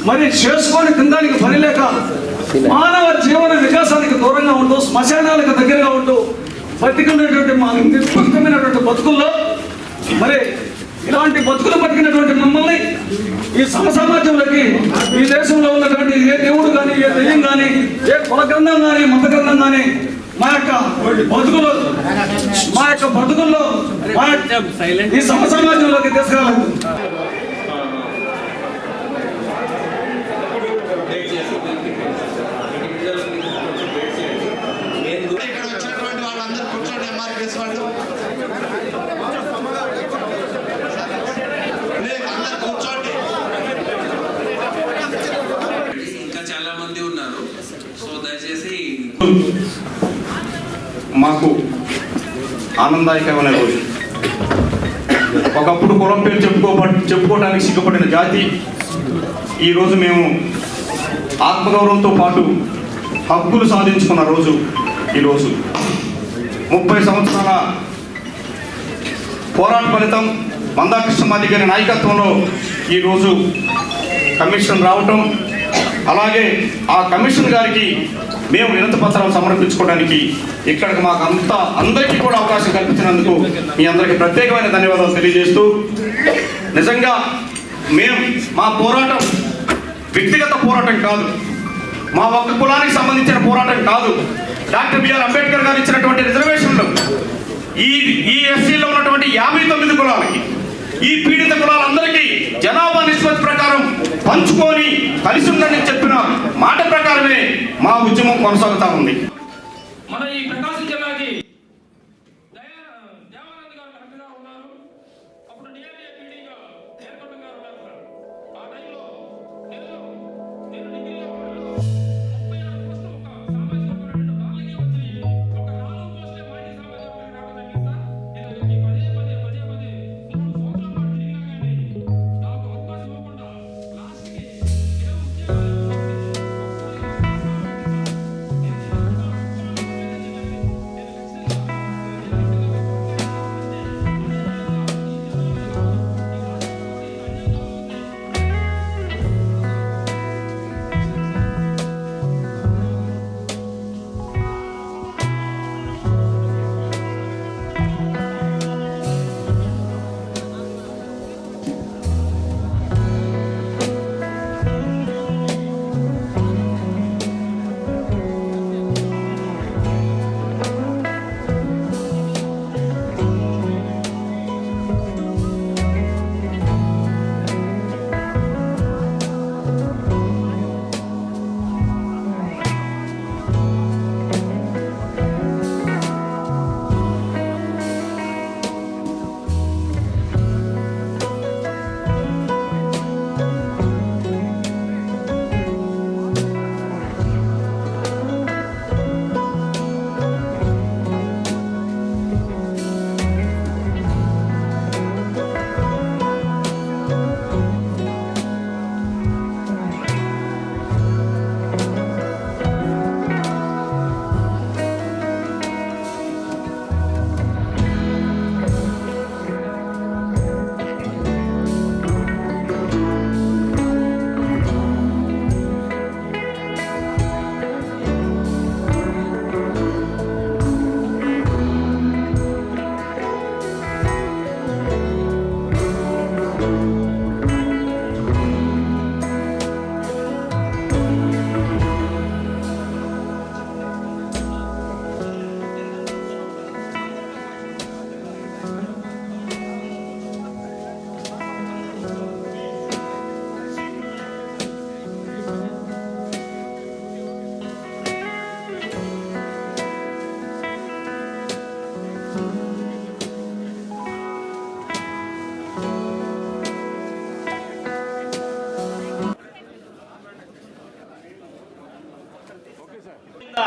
మరి చేసుకొని తినడానికి పని లేక మానవ జీవన వికాసానికి దూరంగా ఉంటూ శ్మశానాలకు దగ్గరగా ఉంటూ బతికినటువంటి మా నిష్పష్టమైనటువంటి బతుకుల్లో మరి ఇలాంటి బతుకులు బతికినటువంటి మమ్మల్ని ఈ సమసమాజంలోకి ఈ దేశంలో ఉన్నటువంటి ఏ దేవుడు కానీ ఏ దెయ్యం కానీ ఏ కుల గ్రంథం కానీ మత గ్రంథం కానీ మా యొక్క బతుకుల్లో ఈ సమసమాజంలోకి తీసుకురాలేదు. మాకు ఆనందదాయకమైన రోజు. ఒకప్పుడు కులం పేరు చెప్పుకోవడానికి సిగ్గుపడిన జాతి ఈరోజు మేము ఆత్మగౌరవంతో పాటు హక్కులు సాధించుకున్న రోజు ఈరోజు. 30 సంవత్సరాల పోరాట ఫలితం మందాకృష్ణమాది గారి నాయకత్వంలో ఈరోజు కమిషన్ రావటం, అలాగే ఆ కమిషన్ గారికి మేము వినతి పత్రాలు సమర్పించుకోవడానికి ఇక్కడికి మాకు అందరికీ కూడా అవకాశం కల్పించినందుకు మీ అందరికీ ప్రత్యేకమైన ధన్యవాదాలు తెలియజేస్తూ, నిజంగా మా పోరాటం వ్యక్తిగత పోరాటం కాదు, మా ఒక్క కులానికి సంబంధించిన పోరాటం కాదు. డాక్టర్ బిఆర్ అంబేద్కర్ గారు ఇచ్చినటువంటి రిజర్వేషన్లు ఈ ఎస్సీలో ఉన్నటువంటి 59 కులాలకి, ఈ పీడిత కులాలందరికీ జనాభా నిష్పత్తి ప్రకారం పంచుకొని కలిసి ఉందని చెప్పిన మాట ప్రకారమే మా ఉద్యమం కొనసాగుతా ఉంది. మన ఈ ప్రకాశం జిల్లాకి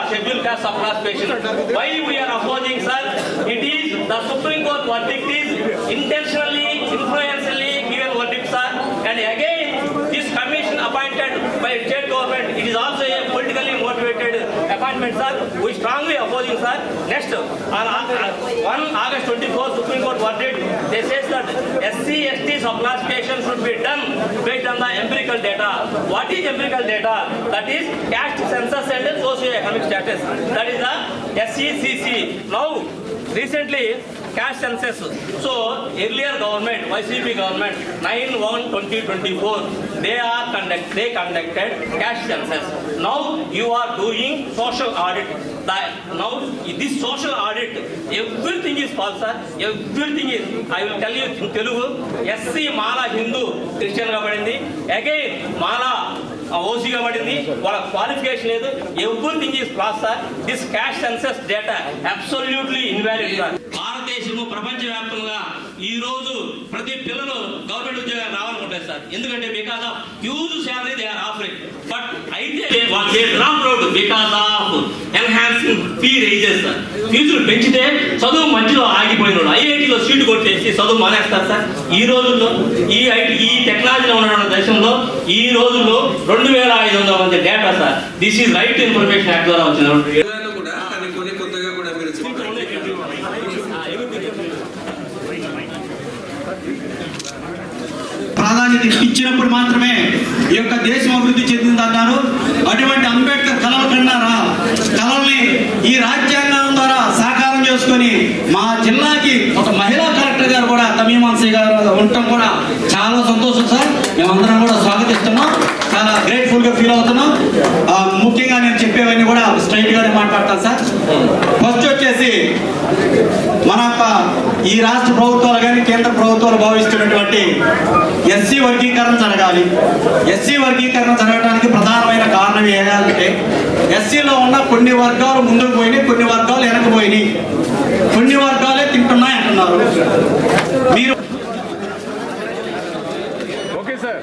scheduled caste subclass patient. Why we are opposing, sir? It is the Supreme Court verdict is intentionally, influentially given verdict, sir. And again, this commission appointed by state government, it is also a politically motivated appointment. appointment, sir. We strongly opposing, sir. Next, on 1 August 24, Supreme Court verdict, they says that SC/ST subclassification should be done based on the empirical data. What is empirical data? That is caste census and socio-economic status. That is the SCCC. Now, recently, caste census. So, earlier government, YCP government, 9/1/2024, they conducted caste census. Now, you are doing social audit. Now, this social audit, everything is false, sir. Everything is, I will tell you in Telugu, SC Mala Hindu, Christian ga padindi. Again, Mala ఓసీగా పడింది, వాళ్ళ qualification లేదు. Everything is flaws sir. This caste census data absolutely invalid sir. భారతదేశము ప్రపంచవ్యాప్తంగా ఈ రోజు ప్రతి పిల్లలు government ఉద్యోగాలు రావాలనుకుంటారు సార్. ఎందుకంటే because of huge salary they are offering. But అయితే వాళ్ళు they drop out because of enhancing fee raises sir. ఫీజులు పెంచితే చదువు మధ్యలో ఆగిపోయినాడు. ఐఐటీలో సీటు కొట్టేసి చదువు మానేస్తారు సార్. ఈ రోజుల్లో ఈ టెక్నాలజీలో ఉన్న దేశంలో ఈ రోజుల్లో 2500 మంది data sir. This is right information act ద్వారా వచ్చిన ప్రాధాన్యత ఇచ్చినప్పుడు మాత్రమే ఈ యొక్క దేశం అభివృద్ధి చెందిందన్నారు. అటువంటి అంబేద్కర్ కలలు కన్నారా? కలల్ని ఈ రాజ్యాంగం ద్వారా సాకారం చేసుకొని మా జిల్లాకి ఒక మహిళా కలెక్టర్ గారు కూడా తమీమాన్సీ గారు ఉండటం కూడా చాలా సంతోషం సార్. మేమందరం కూడా స్వాగతిస్తున్నాం. చాలా గ్రేట్ఫుల్ గా ఫీల్ అవుతున్నాం. ముఖ్యంగా నేను చెప్పేవన్నీ కూడా స్ట్రైట్ గానే మాట్లాడతాను సార్. ఫస్ట్ వచ్చేసి మన ఈ రాష్ట్ర ప్రభుత్వాలు కానీ కేంద్ర ప్రభుత్వాలు భావిస్తున్నటువంటి ఎస్సీ వర్గీకరణ జరగాలి. ఎస్సీ వర్గీకరణ జరగడానికి ప్రధానమైన కారణం ఏంటంటే ఎస్సీలో ఉన్న కొన్ని వర్గాలు ముందుకు పోయినాయి, కొన్ని వర్గాలు వెనకపోయినాయి, కొన్ని వర్గాలే తింటున్నాయి అంటున్నారు. మీరు ఓకే సార్.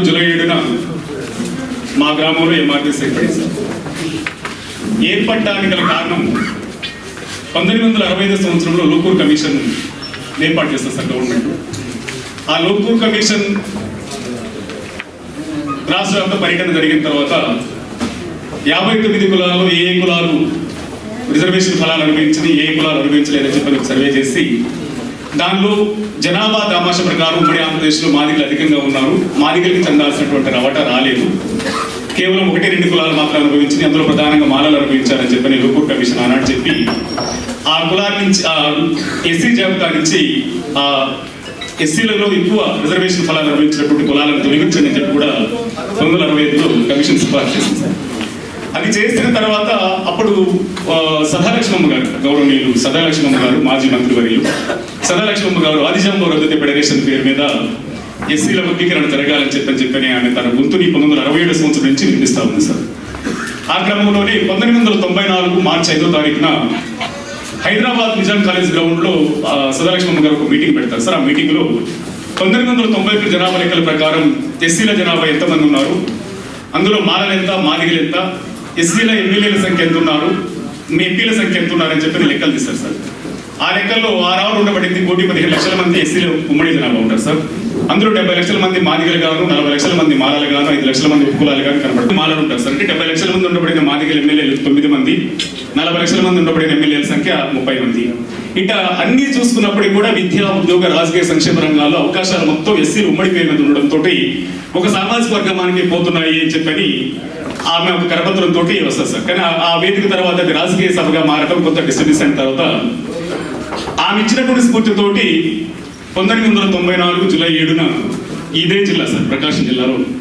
జూలై 7న మా గ్రామంలో ఎంఆర్టీసీ ఏర్పడడానికి గల కారణం 1965 సంవత్సరంలో లోకూర్ కమిషన్ ఏర్పాటు చేస్తారు సార్ గవర్నమెంట్. ఆ లోకూర్ కమిషన్ రాష్ట్ర వ్యాప్త పర్యటన జరిగిన తర్వాత 59 కులాల్లో ఏ కులాలు రిజర్వేషన్ ఫలాలు అనుభవించింది, ఏ కులాలు అనుభవించలేదని చెప్పి సర్వే చేసి దానిలో జనాభా దామాష ప్రకారం ఉమ్మడి ఆంధ్రప్రదేశ్లో మాదిగలు అధికంగా ఉన్నారు. మాదిగలకి చెందాల్సినటువంటి రవాటా రాలేదు. కేవలం 1-2 కులాలు మాత్రం అనుభవించింది. అందులో ప్రధానంగా మాలలు అనుభవించారని చెప్పని లోకూర్ కమిషన్ ఆనాడు చెప్పి ఆ కులాల నుంచి ఎస్సీ జాబితా నుంచి ఆ ఎస్సీలలో ఎక్కువ రిజర్వేషన్ ఫలాలు అనుభవించినటువంటి కులాలను తొలగించండి అని చెప్పి కూడా 1965లో కమిషన్ సిఫార్సు చేసింది. అది చేసిన తర్వాత అప్పుడు సదాలక్ష్మమ్మ గారు, గౌరవనీయులు సదాలక్ష్మమ్మ గారు, మాజీ మంత్రివర్యులు సదాలక్ష్మమ్మ గారు ఆదిజాంబ రద్దతి ఫెడరేషన్ పేరు మీద ఎస్సీల వర్గీకరణ జరగాలని చెప్పని ఆమె తన గొంతుని 1967 సంవత్సరం నుంచి వినిపిస్తా ఉంది సార్. ఆ క్రమంలోనే 1994 మార్చి 5వ తారీఖున హైదరాబాద్ నిజాం కాలేజ్ గ్రౌండ్ లో సదాలక్ష్మమ్మ గారు ఒక మీటింగ్ పెడతారు సార్. ఆ మీటింగ్ లో 1990 జనాభా లెక్కల ప్రకారం ఎస్సీల జనాభా ఎంతమంది ఉన్నారు, అందులో మాలలు ఎంత, మాదిగలు ఎంత, ఎస్సీల ఎమ్మెల్యేల సంఖ్య ఎంత ఉన్నారు, మీ ఎంపీల సంఖ్య ఎంత ఉన్నారని చెప్పి లెక్కలు తీస్తారు సార్. ఆ లెక్కల్లో 6 ఉండబడింది 1,15,00,000 మంది ఎస్సీలు ఉమ్మడి జనాభా ఉంటారు సార్. అందులో 70 లక్షల మంది మాదిగలు గాను, 40 లక్షల మంది మాలలు గాను, 5 లక్షల మంది ఉపకులాలు గాను కనబడుతుంది మాలలు ఉంటారు సార్. అంటే 70 లక్షల మంది ఉండబడిన మాదిగల ఎమ్మెల్యేలు 9 మంది, 40 లక్షల మంది ఉండబడిన ఎమ్మెల్యేల సంఖ్య 30 మంది. ఇట్లా అన్ని చూసుకున్నప్పటికీ కూడా విద్యా, ఉద్యోగ, రాజకీయ, సంక్షేమ రంగాల్లో అవకాశాలు మొత్తం ఎస్సీలు ఉమ్మడి పేరు మీద ఉండడంతో ఒక సామాజిక వర్గమానికి పోతున్నాయి అని చెప్పని ఆమె ఒక కరపత్రం తోటి వస్తుంది సార్. కానీ ఆ వేదిక తర్వాత అది రాజకీయ సభగా మారడం కొంత డిస్టర్బెన్స్ అయిన తర్వాత ఆమె ఇచ్చినటువంటి స్ఫూర్తితోటి 1994 జూలై 7న ఇదే జిల్లా సార్, ప్రకాశం జిల్లాలో